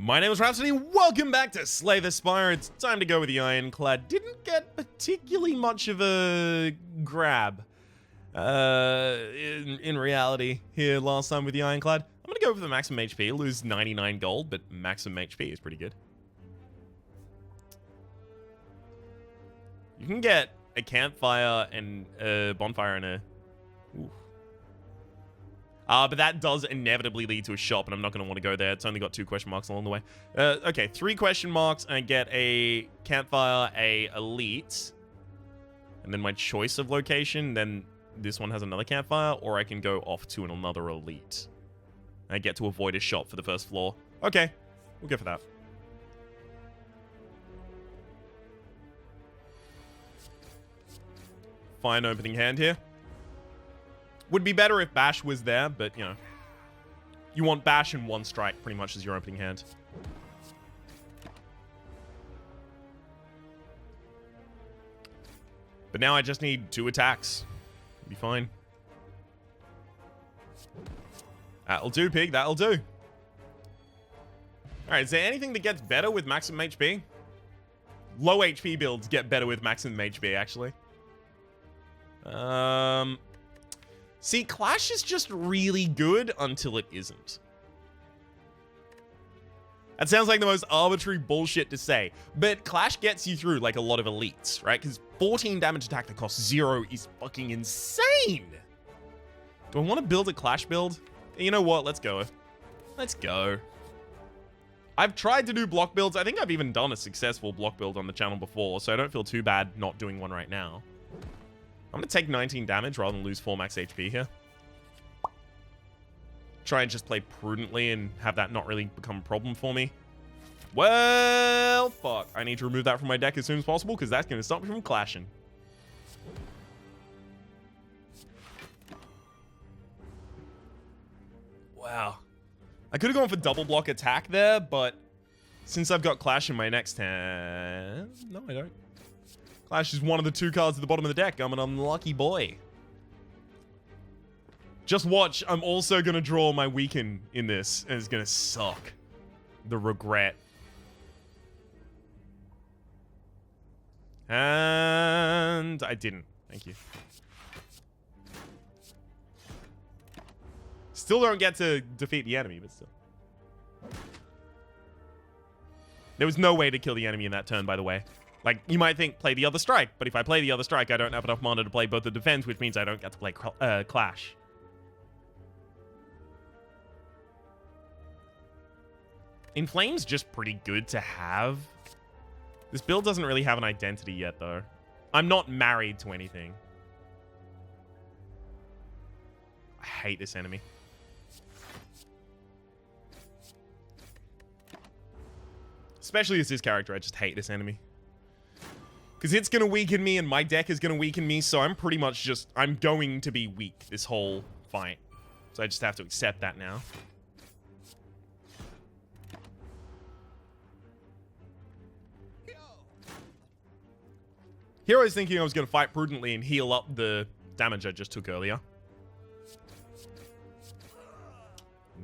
My name is Rhapsody, welcome back to Slay the Spire. It's time to go with the Ironclad. Didn't get particularly much of a grab in reality here last time with the Ironclad. I'm gonna go for the maximum HP, lose 99 gold, but maximum HP is pretty good. You can get a campfire and a bonfire and a... Ooh. But that does inevitably lead to a shop, and I'm not going to want to go there. It's only got 2 question marks along the way. Okay, 3 question marks, and I get a campfire, a elite, and then my choice of location. Then this one has another campfire, or I can go off to another elite. I get to avoid a shop for the first floor. Okay, we'll go for that. Fine opening hand here. Would be better if Bash was there, but, you know. You want Bash and 1 strike pretty much as your opening hand. But now I just need 2 attacks. It'll be fine. That'll do, pig. That'll do. Alright, is there anything that gets better with maximum HP? Low HP builds get better with maximum HP, actually. See, Clash is just really good until it isn't. That sounds like the most arbitrary bullshit to say, but Clash gets you through like a lot of elites, right? Because 14 damage attack that costs 0 is fucking insane. Do I want to build a Clash build? You know what? Let's go. Let's go. I've tried to do block builds. I think I've even done a successful block build on the channel before, so I don't feel too bad not doing one right now. I'm going to take 19 damage rather than lose 4 max HP here. Try and just play prudently and have that not really become a problem for me. Well, fuck. I need to remove that from my deck as soon as possible because that's going to stop me from clashing. Wow. I could have gone for double block attack there, but since I've got Clash in my next hand... No, I don't. Clash is one of the 2 cards at the bottom of the deck. I'm an unlucky boy. Just watch. I'm also going to draw my weaken in this, and it's going to suck. The regret. And I didn't. Thank you. Still don't get to defeat the enemy, but still. There was no way to kill the enemy in that turn, by the way. Like, you might think, play the other strike, but if I play the other strike, I don't have enough mana to play both the defense, which means I don't get to play Clash. Inflame's just pretty good to have. This build doesn't really have an identity yet, though. I'm not married to anything. I hate this enemy. Especially as this character, I just hate this enemy. Because it's going to weaken me and my deck is going to weaken me, so I'm pretty much just... I'm going to be weak this whole fight. So I just have to accept that now. Here I was thinking I was going to fight prudently and heal up the damage I just took earlier.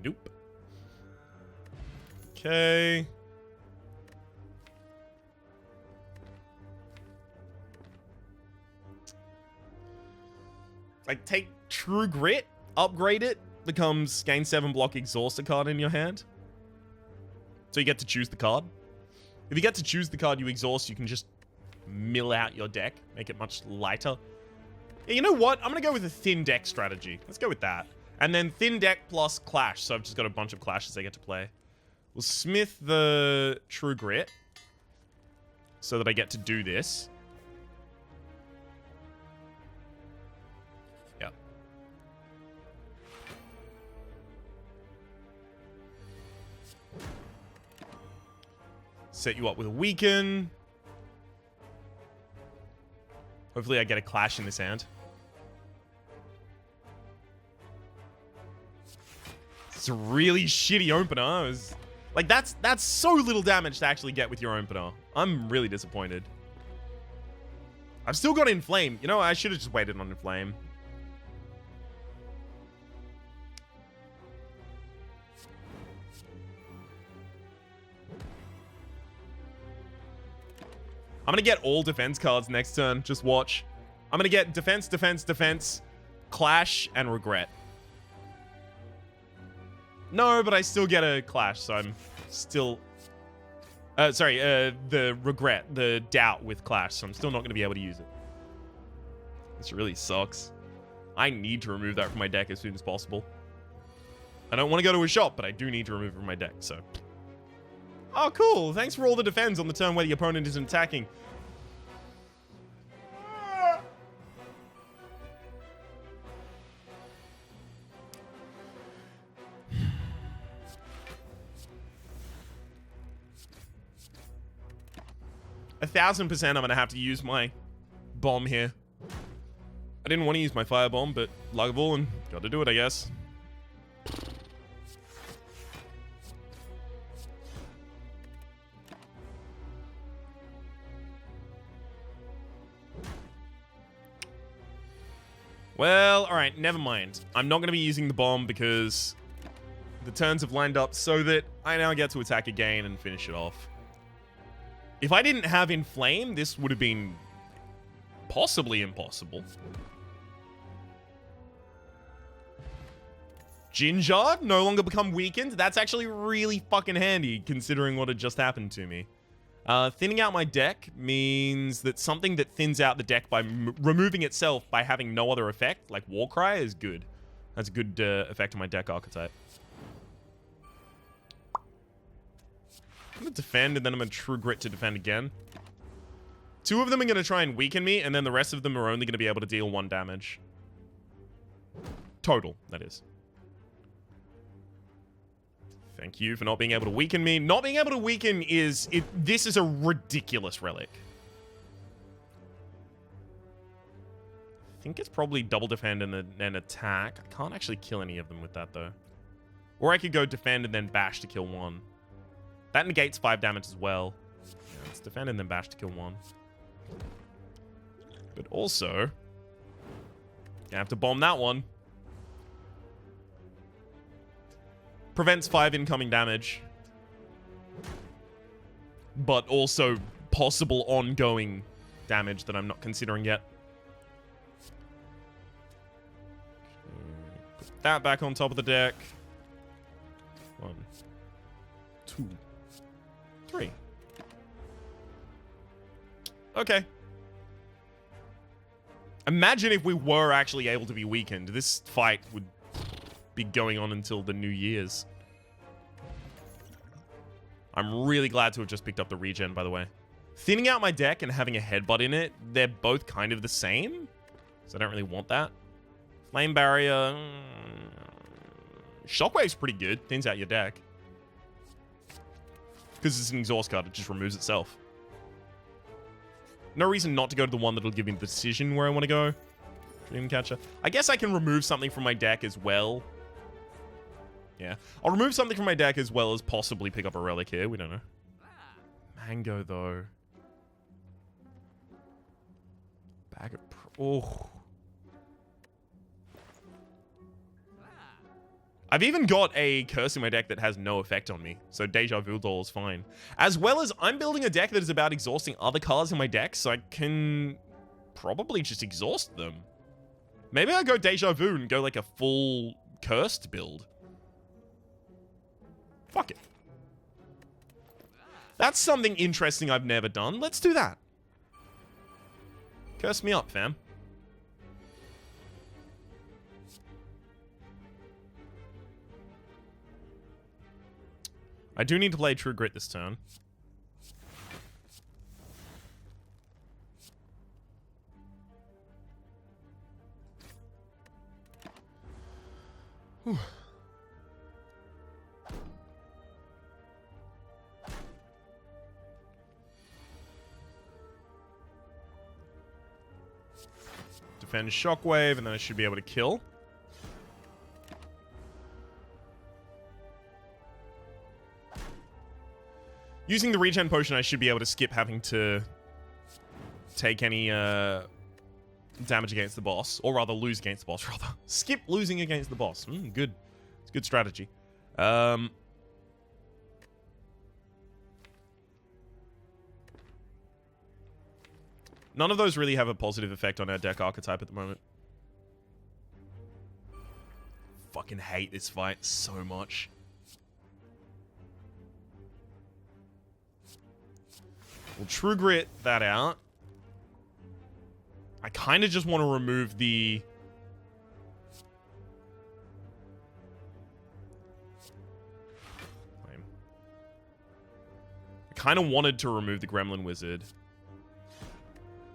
Nope. Okay... Like, take True Grit, upgrade it, becomes gain 7 block, exhaust a card in your hand. So you get to choose the card. If you get to choose the card you exhaust, you can just mill out your deck, make it much lighter. Yeah, you know what? I'm going to go with a thin deck strategy. Let's go with that. And then thin deck plus Clash, so I've just got a bunch of Clashes I get to play. We'll smith the True Grit so that I get to do this. Set you up with a weaken. Hopefully I get a Clash in this hand. It's a really shitty opener. Like, that's so little damage to actually get with your opener. I'm really disappointed. I've still got Inflame. You know, I should have just waited on Inflame. I'm going to get all defense cards next turn. Just watch. I'm going to get defense, defense, defense, clash, and regret. No, but I still get a clash, so I'm still... the regret, the doubt with clash, so I'm still not going to be able to use it. This really sucks. I need to remove that from my deck as soon as possible. I don't want to go to a shop, but I do need to remove it from my deck, so... Oh, cool. Thanks for all the defense on the turn where the opponent isn't attacking. A 1000% I'm going to have to use my bomb here. I didn't want to use my firebomb, but luggable and got to do it, I guess. Well, alright, never mind. I'm not going to be using the bomb because the turns have lined up so that I now get to attack again and finish it off. If I didn't have Inflame, this would have been possibly impossible. Ginjard no longer become weakened. That's actually really fucking handy considering what had just happened to me. Thinning out my deck means that something that thins out the deck by removing itself by having no other effect, like Warcry, is good. That's a good effect on my deck archetype. I'm going to defend, and then I'm going to True Grit to defend again. 2 of them are going to try and weaken me, and then the rest of them are only going to be able to deal 1 damage. Total, that is. Thank you for not being able to weaken me. Not being able to weaken is... this is a ridiculous relic. I think it's probably double defend and an attack. I can't actually kill any of them with that, though. Or I could go defend and then bash to kill 1. That negates 5 damage as well. Yeah, let's defend and then bash to kill 1. But also... gonna have to bomb that one. Prevents 5 incoming damage. But also possible ongoing damage that I'm not considering yet. Put that back on top of the deck. 1, 2, 3. Okay. Imagine if we were actually able to be weakened. This fight would be going on until the New Year's. I'm really glad to have just picked up the regen, by the way. Thinning out my deck and having a headbutt in it, they're both kind of the same. So I don't really want that. Flame Barrier. Shockwave's pretty good. Thins out your deck. Because it's an exhaust card, it just removes itself. No reason not to go to the one that'll give me the decision where I want to go. Dreamcatcher. I guess I can remove something from my deck as well. Yeah. I'll remove something from my deck as well as possibly pick up a relic here. We don't know. Mango, though. Bag of... oh. I've even got a curse in my deck that has no effect on me. So Deja Vu Doll is fine. As well as I'm building a deck that is about exhausting other cards in my deck. So I can probably just exhaust them. Maybe I go Deja Vu and go like a full cursed build. Fuck it. That's something interesting I've never done. Let's do that. Curse me up, fam. I do need to play True Grit this turn. Whew. Defend Shockwave, and then I should be able to kill. Using the regen potion, I should be able to skip having to take any damage against the boss. Or rather, lose against the boss, rather. Skip losing against the boss. Good. It's good strategy. None of those really have a positive effect on our deck archetype at the moment. Fucking hate this fight so much. We'll True Grit that out. I kind of just want to remove the... I kind of wanted to remove the Gremlin Wizard.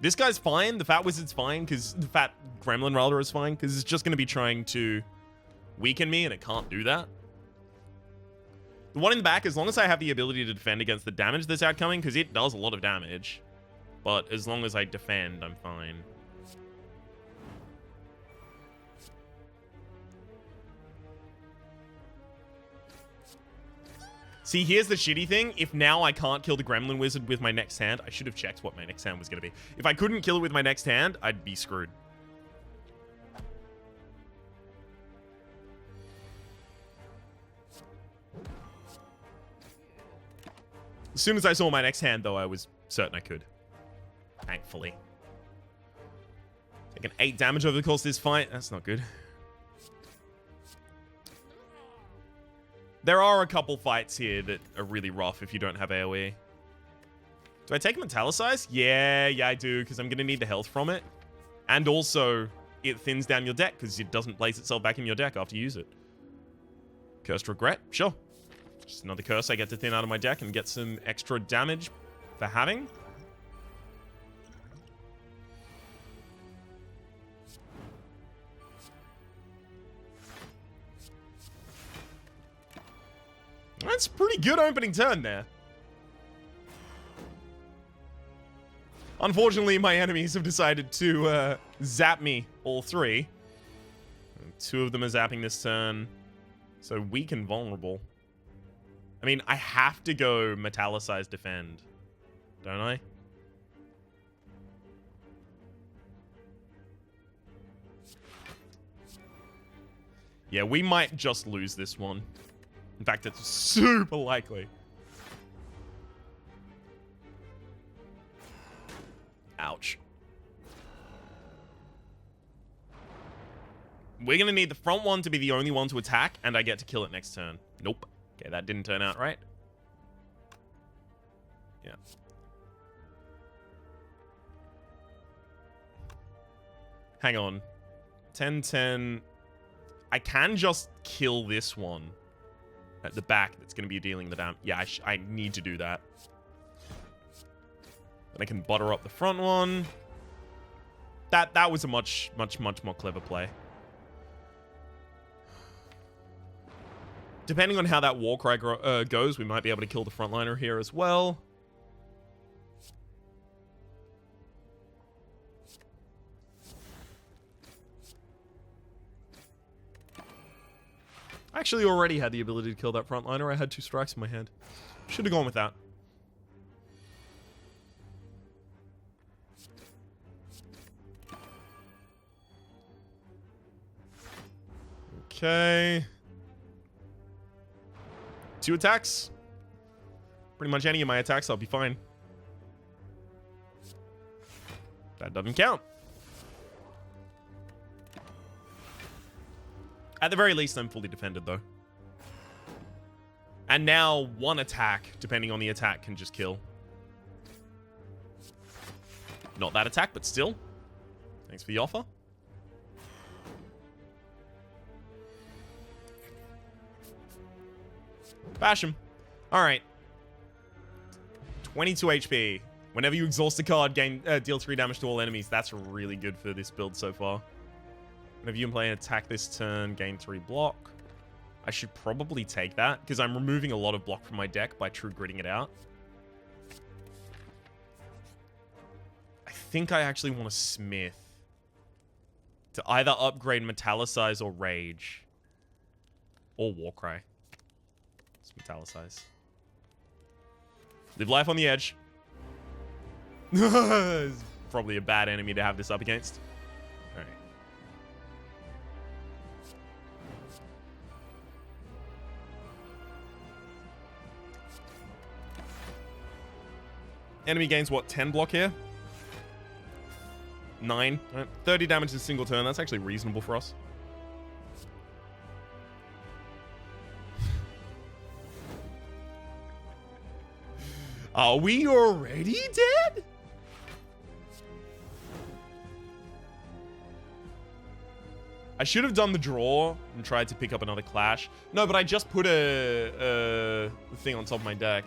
This guy's fine. The Fat Wizard's fine, because the Fat Gremlin rather is fine, because it's just going to be trying to weaken me, and it can't do that. The one in the back, as long as I have the ability to defend against the damage that's outcoming, because it does a lot of damage. But as long as I defend, I'm fine. See, here's the shitty thing. If now I can't kill the Gremlin Wizard with my next hand, I should have checked what my next hand was going to be. If I couldn't kill it with my next hand, I'd be screwed. As soon as I saw my next hand, though, I was certain I could. Thankfully. Taking 8 damage over the course of this fight. That's not good. There are a couple fights here that are really rough if you don't have AoE. Do I take Metallicize? Yeah, I do, because I'm going to need the health from it. And also, it thins down your deck, because it doesn't place itself back in your deck after you use it. Cursed Regret? Sure. Just another curse I get to thin out of my deck and get some extra damage for having. That's a pretty good opening turn there. Unfortunately, my enemies have decided to zap me, all 3. 2 of them are zapping this turn. So weak and vulnerable. I mean, I have to go Metallicize Defend, don't I? Yeah, we might just lose this one. In fact, it's super likely. Ouch. We're going to need the front one to be the only one to attack, and I get to kill it next turn. Nope. Okay, that didn't turn out right. Yeah. Hang on. 10-10. I can just kill this one at the back that's going to be dealing the damage. Yeah, I need to do that. And I can butter up the front one. That was a much more clever play. Depending on how that Warcry goes, we might be able to kill the frontliner here as well. I actually already had the ability to kill that frontliner. I had 2 strikes in my hand. Should have gone with that. Okay. 2 attacks. Pretty much any of my attacks, I'll be fine. That doesn't count. At the very least, I'm fully defended, though. And now, 1 attack, depending on the attack, can just kill. Not that attack, but still. Thanks for the offer. Bash him. Alright. 22 HP. Whenever you exhaust a card, deal 3 damage to all enemies. That's really good for this build so far. Whenever you play an attack this turn, gain 3 block. I should probably take that, because I'm removing a lot of block from my deck by True Gritting it out. I think I actually want a Smith to either upgrade Metallicize or Rage. Or Warcry. Let's Metallicize. Live life on the edge. It's probably a bad enemy to have this up against. Alright. Enemy gains what, 10 block here? 9. 30 damage in a single turn. That's actually reasonable for us. Are we already dead? I should have done the draw and tried to pick up another clash. No, but I just put a thing on top of my deck.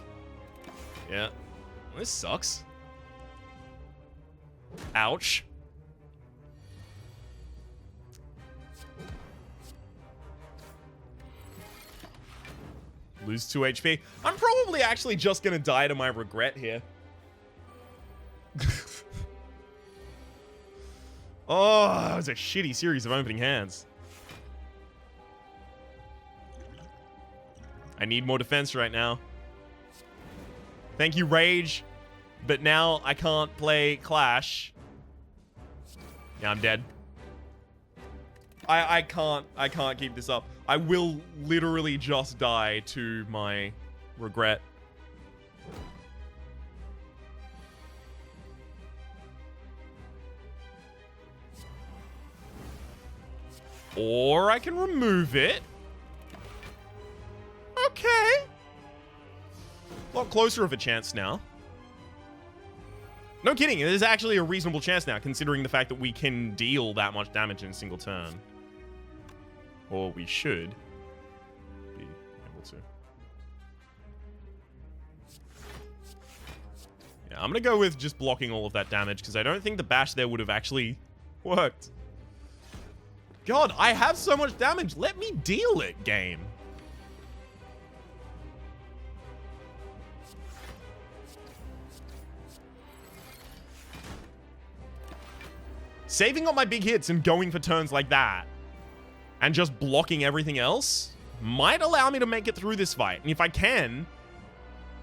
Yeah. This sucks. Ouch. Lose 2 HP. I'm probably actually just gonna die to my regret here. Oh, that was a shitty series of opening hands. I need more defense right now. Thank you, Rage. But now I can't play Clash. Yeah, I'm dead. I can't keep this up. I will literally just die to my regret. Or I can remove it. Okay. A lot closer of a chance now. No kidding, there's actually a reasonable chance now, considering the fact that we can deal that much damage in a single turn. Or we should be able to. Yeah, I'm gonna go with just blocking all of that damage, because I don't think the bash there would have actually worked. God, I have so much damage. Let me deal it, game. Saving up my big hits and going for turns like that and just blocking everything else might allow me to make it through this fight. And if I can,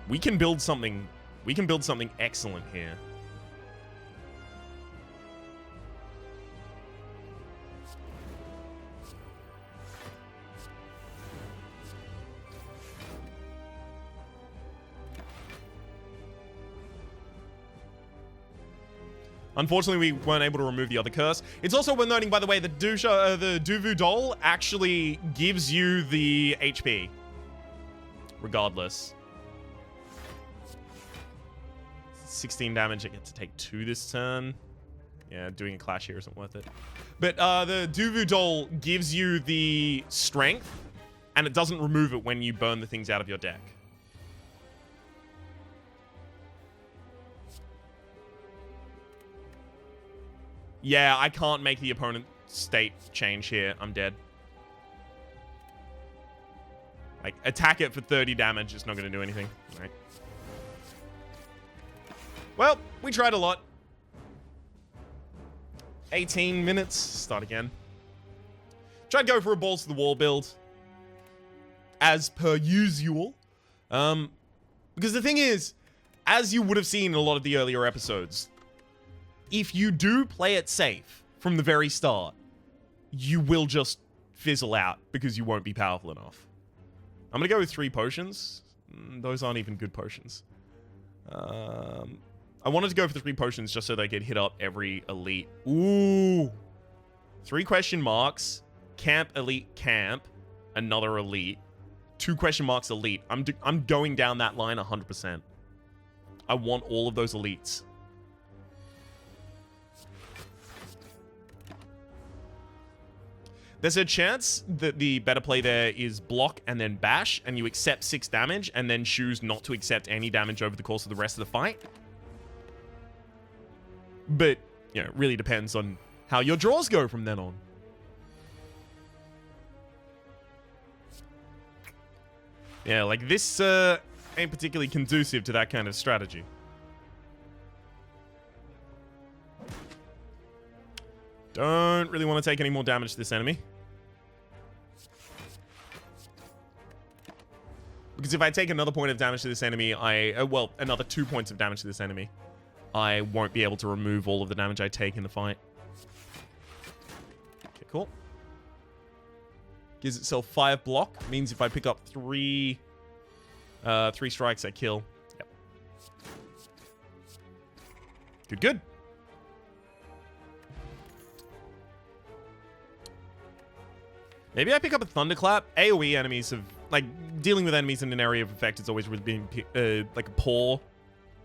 we can build something. We can build something excellent here. Unfortunately, we weren't able to remove the other curse. It's also worth noting, by the way, that the Duvu Doll actually gives you the HP. Regardless. 16 damage, I get to take 2 this turn. Yeah, doing a clash here isn't worth it. But the Duvu Doll gives you the strength, and it doesn't remove it when you burn the things out of your deck. Yeah, I can't make the opponent state change here. I'm dead. Like, attack it for 30 damage. It's not going to do anything. All right. Well, we tried a lot. 18 minutes. Start again. Tried to go for a balls to the wall build. As per usual. Because the thing is, as you would have seen in a lot of the earlier episodes, if you do play it safe from the very start, you will just fizzle out because you won't be powerful enough. I'm going to go with 3 potions. Those aren't even good potions. I wanted to go for the 3 potions just so they could hit up every elite. Ooh. 3 question marks. Camp, elite, camp. Another elite. 2 question marks, elite. I'm going down that line 100%. I want all of those elites. There's a chance that the better play there is block and then bash, and you accept 6 damage, and then choose not to accept any damage over the course of the rest of the fight. But, you know, it really depends on how your draws go from then on. Yeah, like this ain't particularly conducive to that kind of strategy. Don't really want to take any more damage to this enemy. Because if I take another point of damage to this enemy, well, another 2 points of damage to this enemy, I won't be able to remove all of the damage I take in the fight. Okay, cool. Gives itself 5 block. Means if I pick up 3 strikes, I kill. Yep. Good, good. Maybe I pick up a Thunderclap. AoE enemies have... Like, dealing with enemies in an area of effect has always really been, like, a poor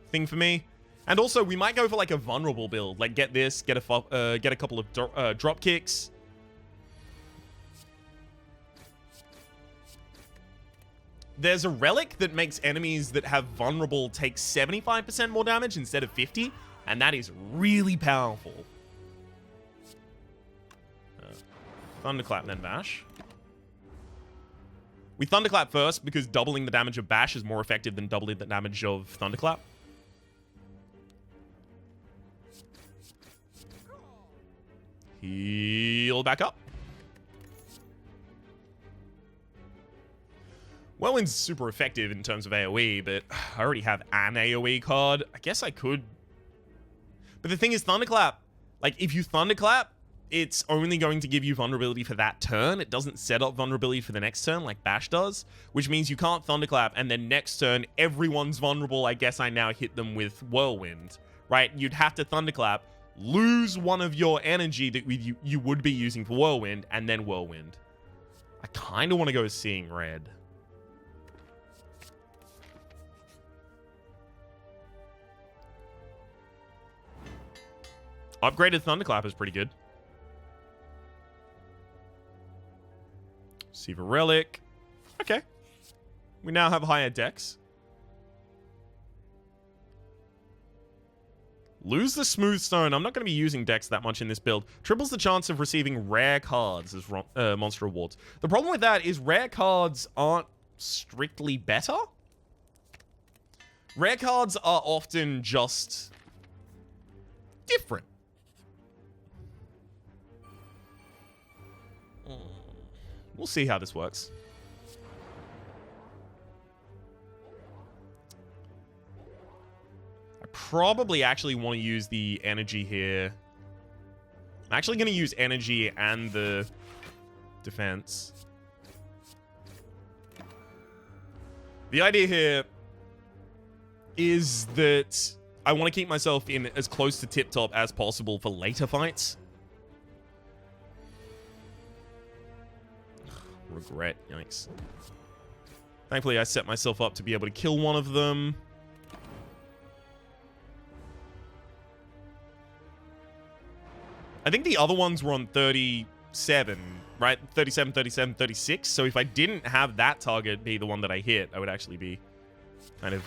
thing for me. And also, we might go for, like, a vulnerable build. Like, get this, get a couple of drop kicks. There's a relic that makes enemies that have vulnerable take 75% more damage instead of 50, and that is really powerful. Thunderclap and then Bash. We Thunderclap first because doubling the damage of Bash is more effective than doubling the damage of Thunderclap. Heal back up. Whirlwind's super effective in terms of AoE, but I already have an AoE card. I guess I could. But the thing is, Thunderclap, like, if you Thunderclap, it's only going to give you vulnerability for that turn. It doesn't set up vulnerability for the next turn like Bash does, which means you can't Thunderclap, and then next turn, everyone's vulnerable. I guess I now hit them with Whirlwind, right? You'd have to Thunderclap, lose one of your energy that you would be using for Whirlwind, and then Whirlwind. I kind of want to go Seeing Red. Upgraded Thunderclap is pretty good. Receive a relic. Okay. We now have higher decks. Lose the Smooth Stone. I'm not going to be using decks that much in this build. Triples the chance of receiving rare cards as monster rewards. The problem with that is rare cards aren't strictly better. Rare cards are often just different. We'll see how this works. I probably actually want to use the energy here. I'm actually going to use energy and the defense. The idea here is that I want to keep myself in as close to tip-top as possible for later fights. Regret. Yikes. Thankfully, I set myself up to be able to kill one of them. I think the other ones were on 37, right? 37, 37, 36. So if I didn't have that target be the one that I hit, I would actually be kind of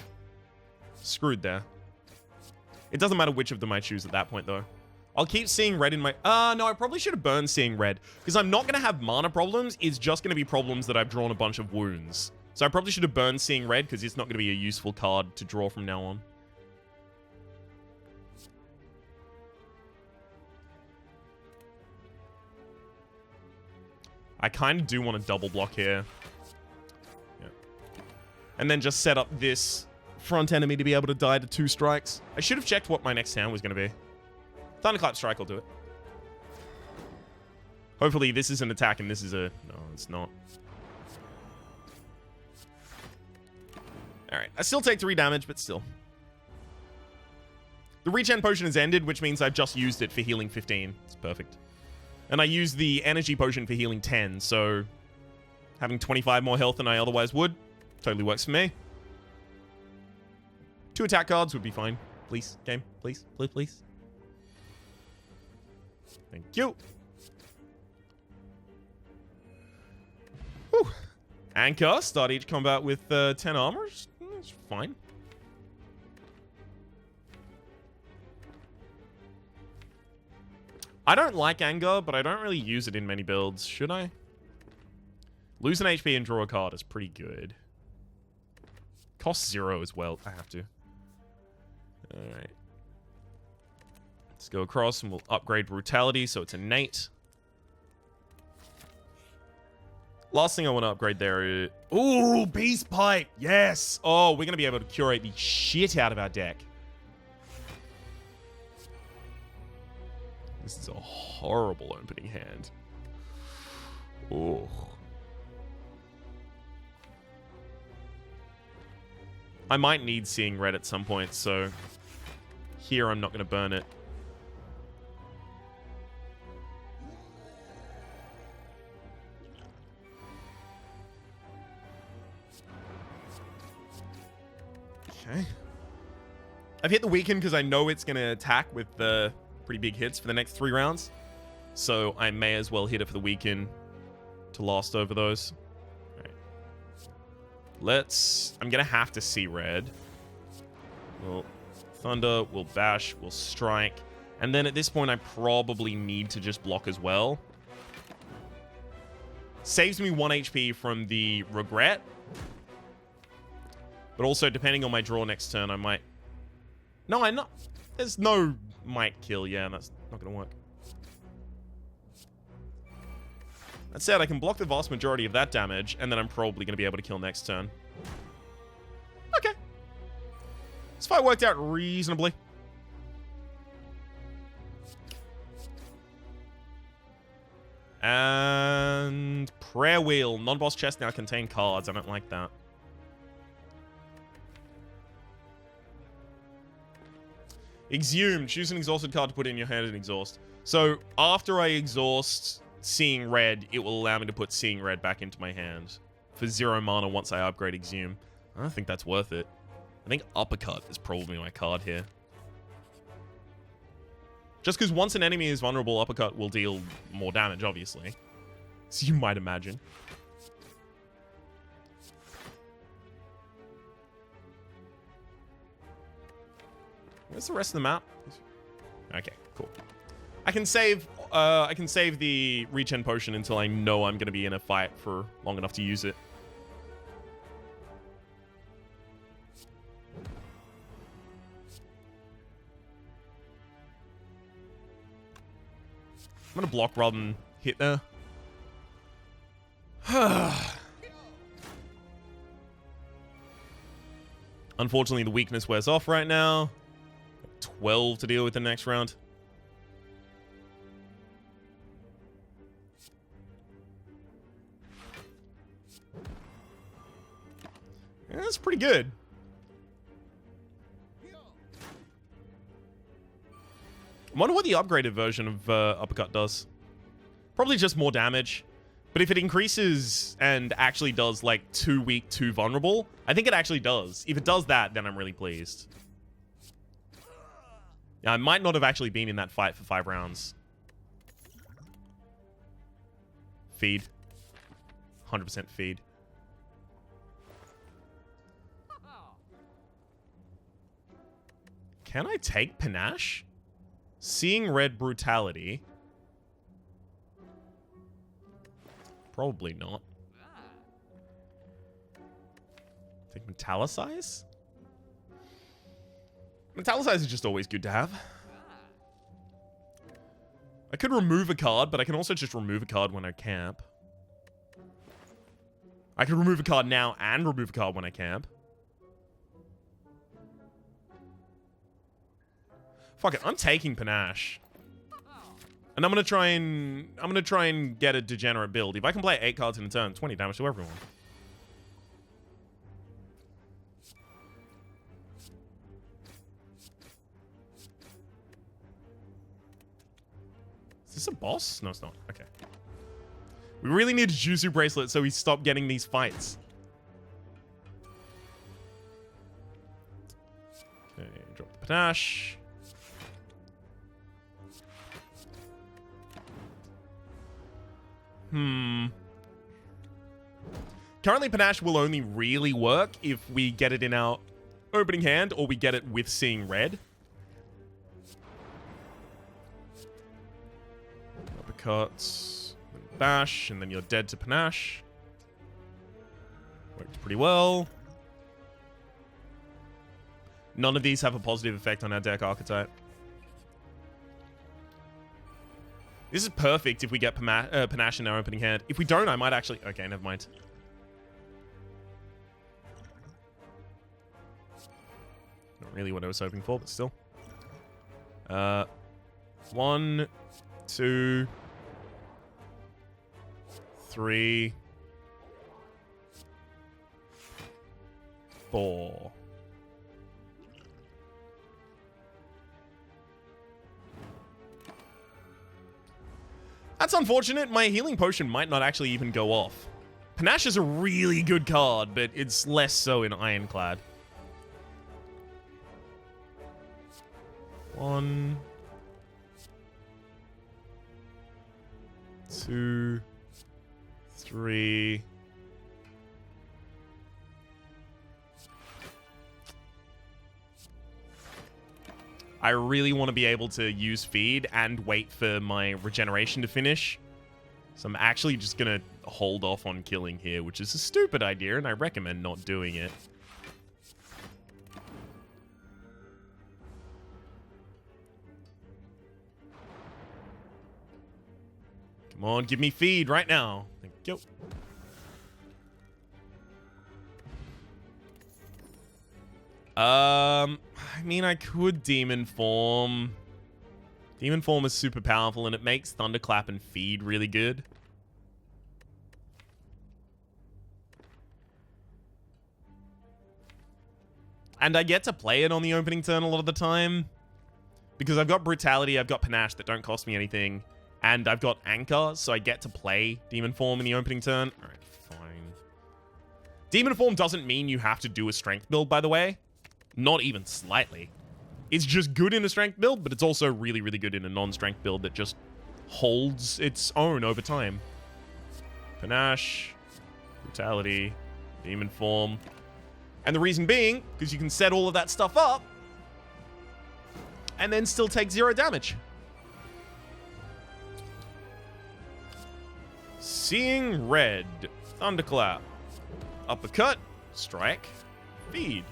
screwed there. It doesn't matter which of them I choose at that point, though. I'll keep Seeing Red in my... no, I probably should have burned Seeing Red. Because I'm not going to have mana problems. It's just going to be problems that I've drawn a bunch of wounds. So I probably should have burned Seeing Red, because it's not going to be a useful card to draw from now on. I kind of do want to double block here. Yeah. And then just set up this front enemy to be able to die to 2 strikes. I should have checked what my next hand was going to be. Thunderclap Strike will do it. Hopefully this is an attack and this is a... No, it's not. Alright, I still take 3 damage, but still. The regen potion has ended, which means I've just used it for healing 15. It's perfect. And I used the energy potion for healing 10, so... having 25 more health than I otherwise would, totally works for me. 2 attack cards would be fine. Please, game. Please, please, please. Thank you. Whew. Anchor. Start each combat with 10 armor. It's fine. I don't like Anger, but I don't really use it in many builds. Should I? Lose an HP and draw a card is pretty good. Cost 0 as well. I have to. Alright. Let's go across and we'll upgrade Brutality so it's innate. Last thing I want to upgrade there is... Ooh, Beast Pipe! Yes! Oh, we're going to be able to curate the shit out of our deck. This is a horrible opening hand. Oh. I might need Seeing Red at some point, so... Here I'm not going to burn it. Okay. I've hit the weaken because I know it's going to attack with the pretty big hits for the next 3 rounds. So I may as well hit it for the weaken to last over those. All right. I'm going to have to see red. We'll thunder, we'll bash, we'll strike. And then at this point, I probably need to just block as well. Saves me 1 HP from the regret. But also, depending on my draw next turn, I might... No, I'm not... There's no might kill. Yeah, that's not going to work. That said, I can block the vast majority of that damage, and then I'm probably going to be able to kill next turn. Okay. This fight worked out reasonably. And Prayer Wheel. Non-boss chests now contain cards. I don't like that. Exhume. Choose an exhausted card to put in your hand and exhaust. So after I exhaust Seeing Red, it will allow me to put Seeing Red back into my hand for 0 mana once I upgrade Exhume. I don't think that's worth it. I think Uppercut is probably my card here. Just because once an enemy is vulnerable, Uppercut will deal more damage, obviously. So you might imagine. Where's the rest of the map? Okay, cool. I can save the regen potion until I know I'm going to be in a fight for long enough to use it. I'm going to block rather than hit there. Unfortunately, the weakness wears off right now. 12 to deal with the next round. Yeah, that's pretty good. I wonder what the upgraded version of Uppercut does. Probably just more damage. But if it increases and actually does like 2 weak, 2 vulnerable, I think it actually does. If it does that, then I'm really pleased. Yeah, I might not have actually been in that fight for 5 rounds. Feed. 100% feed. Can I take Panache? Seeing Red Brutality. Probably not. Take Metallicize? Metallicize is just always good to have. I could remove a card, but I can also just remove a card when I camp. I could remove a card now and remove a card when I camp. Fuck it, I'm taking Panache. And I'm gonna try and get a degenerate build. If I can play 8 cards in a turn, 20 damage to everyone. Is this a boss? No, it's not. Okay. We really need a Jutsu bracelet so we stop getting these fights. Okay, drop the Panache. Currently, Panache will only really work if we get it in our opening hand or we get it with Seeing Red. Uppercuts, bash, and then you're dead to Panache. Worked pretty well. None of these have a positive effect on our deck archetype. This is perfect if we get Panache in our opening hand. If we don't, I might actually... Okay, never mind. Not really what I was hoping for, but still. 1, 2, 3, 4. That's unfortunate. My healing potion might not actually even go off. Panache is a really good card, but it's less so in Ironclad. 1, 2, 3. I really want to be able to use feed and wait for my regeneration to finish. So I'm actually just going to hold off on killing here, which is a stupid idea, and I recommend not doing it. Come on, give me feed right now. Thank you. I mean, I could Demon Form. Demon Form is super powerful, and it makes Thunderclap and Feed really good. And I get to play it on the opening turn a lot of the time. Because I've got Brutality, I've got Panache that don't cost me anything. And I've got Anchor, so I get to play Demon Form in the opening turn. Alright, fine. Demon Form doesn't mean you have to do a strength build, by the way. Not even slightly. It's just good in a strength build, but it's also really, really good in a non-strength build that just holds its own over time. Panache, Brutality, Demon Form. And the reason being, because you can set all of that stuff up and then still take 0 damage. Seeing Red, Thunderclap, Uppercut, Strike, Feed.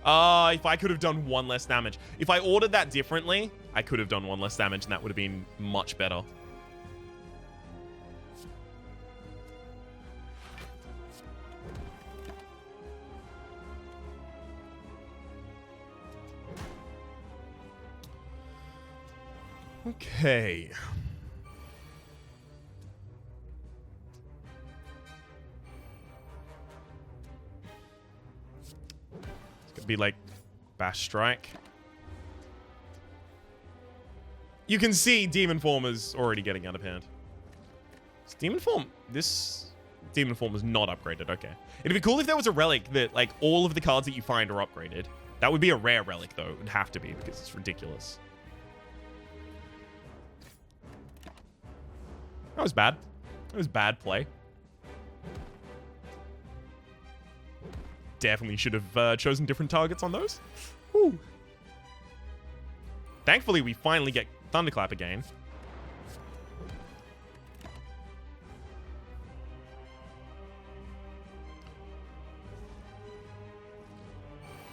If I could have done 1 less damage. If I ordered that differently, I could have done 1 less damage, and that would have been much better. Okay. Be like Bash Strike. You can see Demon Form is already getting out of hand. Is Demon Form... This Demon Form is not upgraded. Okay. It'd be cool if there was a relic that, like, all of the cards that you find are upgraded. That would be a rare relic, though. It would have to be, because it's ridiculous. That was bad. That was bad play. Definitely should have chosen different targets on those. Whew. Thankfully, we finally get Thunderclap again.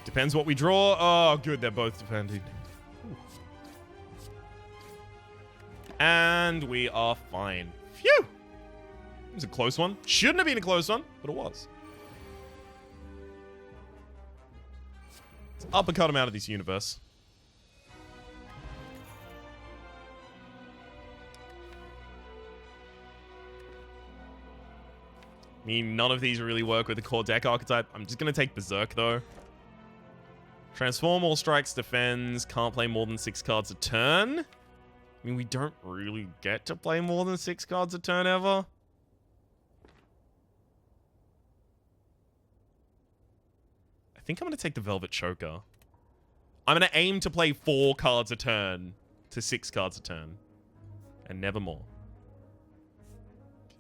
Depends what we draw. Oh, good. They're both defending. And we are fine. Phew! It was a close one. Shouldn't have been a close one, but it was. Let's uppercut him out of this universe. I mean, none of these really work with the core deck archetype. I'm just going to take Berserk, though. Transform, all strikes, defends. Can't play more than 6 cards a turn. I mean, we don't really get to play more than 6 cards a turn ever. I think I'm going to take the Velvet Choker. I'm going to aim to play 4 cards a turn to 6 cards a turn. And never more.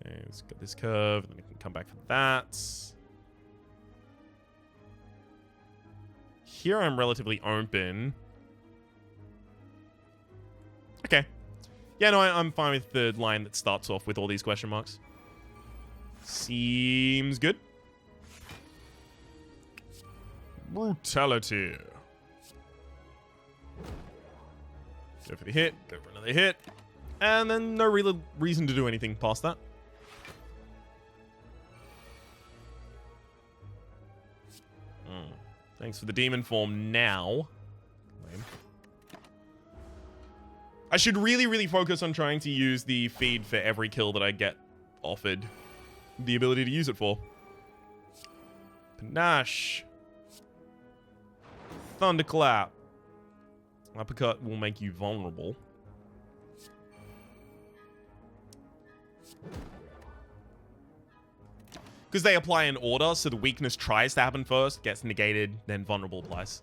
Okay, let's get this curve. Then we can come back for that. Here I'm relatively open. Okay. Yeah, no, I'm fine with the line that starts off with all these question marks. Seems good. Brutality. Go for the hit. Go for another hit. And then no real reason to do anything past that. Thanks for the demon form now. Lame. I should really focus on trying to use the feed for every kill that I get offered the ability to use it for. Panache. Thunderclap. Uppercut will make you vulnerable. Because they apply in order, so the weakness tries to happen first, gets negated, then vulnerable applies.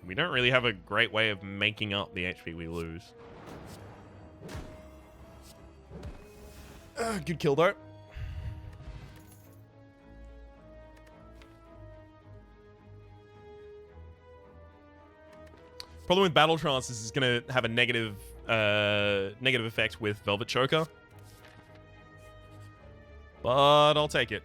We don't really have a great way of making up the HP we lose. Good kill, though. Problem with Battle Trance is it's going to have a negative effect with Velvet Choker. But I'll take it.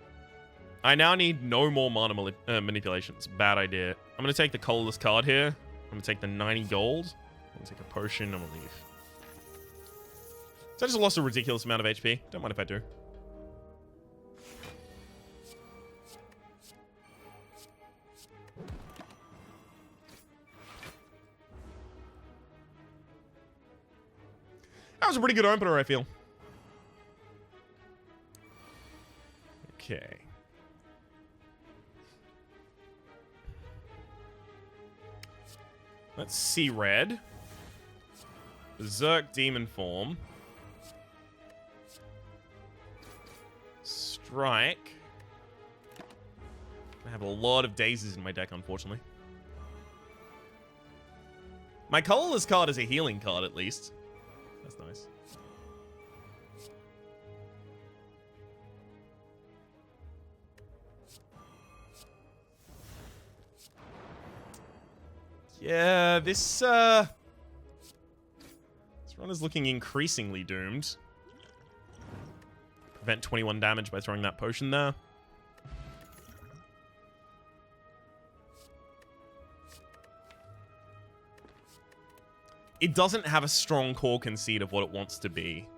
I now need no more mana manipulations. Bad idea. I'm going to take the colorless card here. I'm going to take the 90 gold. I'm going to take a potion. I'm going to leave. So I just lost a ridiculous amount of HP. Don't mind if I do. That was a pretty good opener, I feel. Okay. Let's see red. Berserk Demon Form. Strike. I have a lot of dazes in my deck, unfortunately. My colorless card is a healing card, at least. That's nice. Yeah, this run is looking increasingly doomed. Prevent 21 damage by throwing that potion there. It doesn't have a strong core conceit of what it wants to be.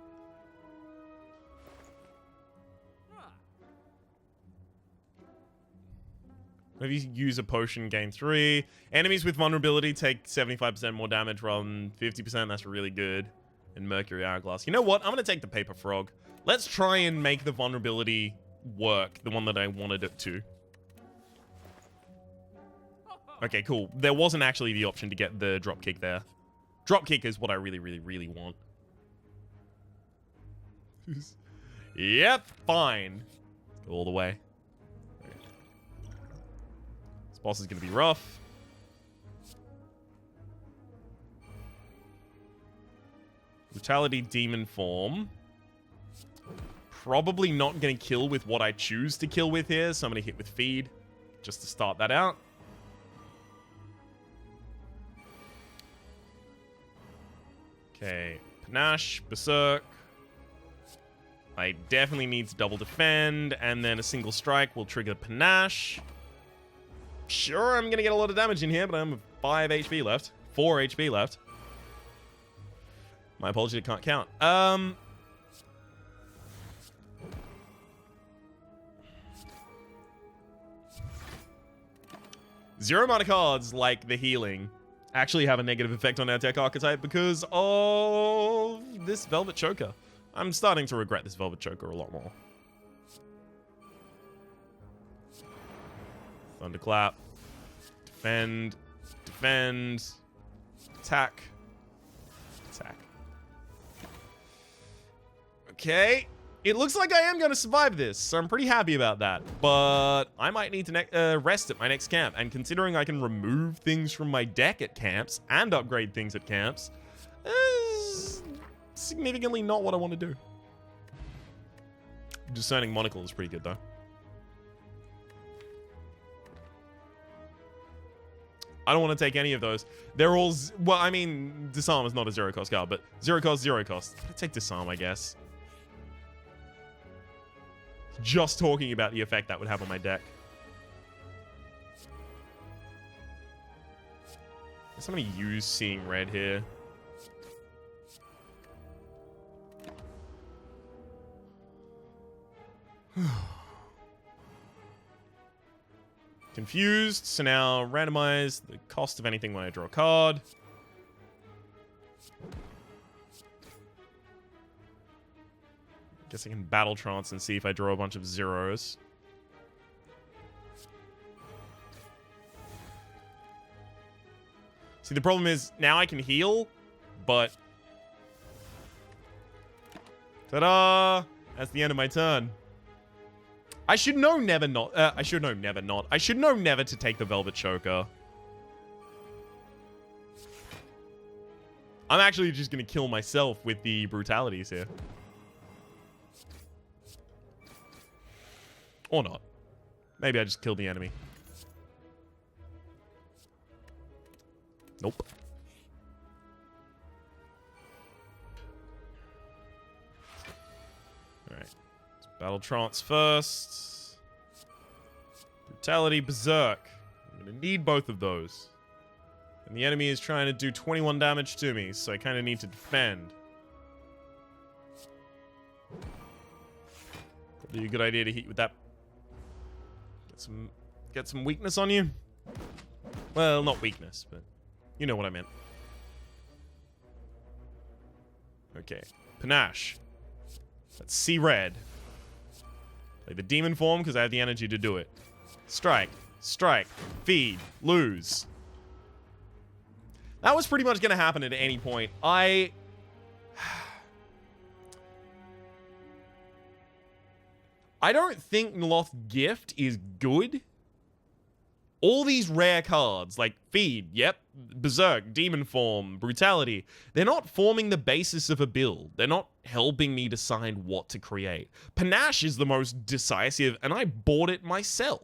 Maybe use a potion, gain 3. Enemies with vulnerability take 75% more damage rather than 50%. That's really good. And Mercury Hourglass. You know what? I'm going to take the Paper Frog. Let's try and make the vulnerability work. The one that I wanted it to. Okay, cool. There wasn't actually the option to get the dropkick there. Dropkick is what I really, really, really want. Yep, fine. Let's go all the way. This boss is going to be rough. Brutality Demon Form. Probably not going to kill with what I choose to kill with here, so I'm going to hit with Feed just to start that out. Okay, Panache, Berserk. I definitely need to double defend, and then a single strike will trigger Panache. Sure, I'm going to get a lot of damage in here, but I'm 5 HP left. 4 HP left. My apology, I can't count. 0 mana cards, like the healing, actually have a negative effect on our tech archetype because of this Velvet Choker. I'm starting to regret this Velvet Choker a lot more. Thunderclap. Defend. Defend. Attack. Attack. Okay. It looks like I am going to survive this, so I'm pretty happy about that. But I might need to rest at my next camp. And considering I can remove things from my deck at camps and upgrade things at camps, is significantly not what I want to do. Discerning Monocle is pretty good, though. I don't want to take any of those. They're all... Well, I mean, Disarm is not a 0-cost card, but 0-cost, 0-cost. I'll take Disarm, I guess. Just talking about the effect that would have on my deck. Guess I'm going to use Seeing Red here. Confused, so now randomize the cost of anything when I draw a card. Guess I can Battle Trance and see if I draw a bunch of zeros. See, the problem is, now I can heal, but... Ta-da! That's the end of my turn. I should know never not. I should know never not. I should know never to take the Velvet Choker. I'm actually just going to kill myself with the brutalities here. Or not. Maybe I just kill the enemy. Nope. Alright. Battle Trance first. Brutality, Berserk. I'm going to need both of those. And the enemy is trying to do 21 damage to me, so I kind of need to defend. Probably a good idea to hit you with that. Get some weakness on you. Well, not weakness, but you know what I meant. Okay. Panache. Let's see red. Play the demon form because I have the energy to do it. Strike. Strike. Feed. Lose. That was pretty much going to happen at any point. I don't think Noloth Gift is good. All these rare cards, like Feed, yep, Berserk, Demon Form, Brutality, they're not forming the basis of a build. They're not helping me decide what to create. Panache is the most decisive, and I bought it myself.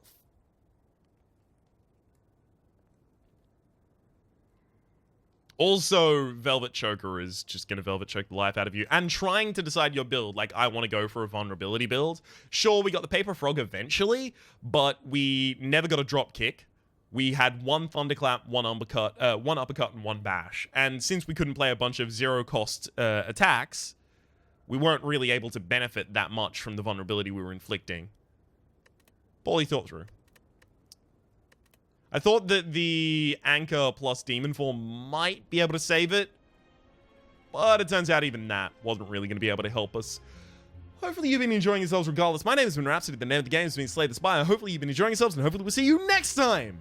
Also, Velvet Choker is just going to Velvet Choke the life out of you. And trying to decide your build, like, I want to go for a vulnerability build. Sure, we got the Paper Frog eventually, but we never got a drop kick. We had one Thunderclap, one uppercut, and one bash. And since we couldn't play a bunch of zero-cost attacks, we weren't really able to benefit that much from the vulnerability we were inflicting. Poorly thought through. I thought that the Anchor plus Demon Form might be able to save it, but it turns out even that wasn't really going to be able to help us. Hopefully you've been enjoying yourselves regardless. My name has been Rhapsody, the name of the game has been Slay the Spire. Hopefully you've been enjoying yourselves, and hopefully we'll see you next time!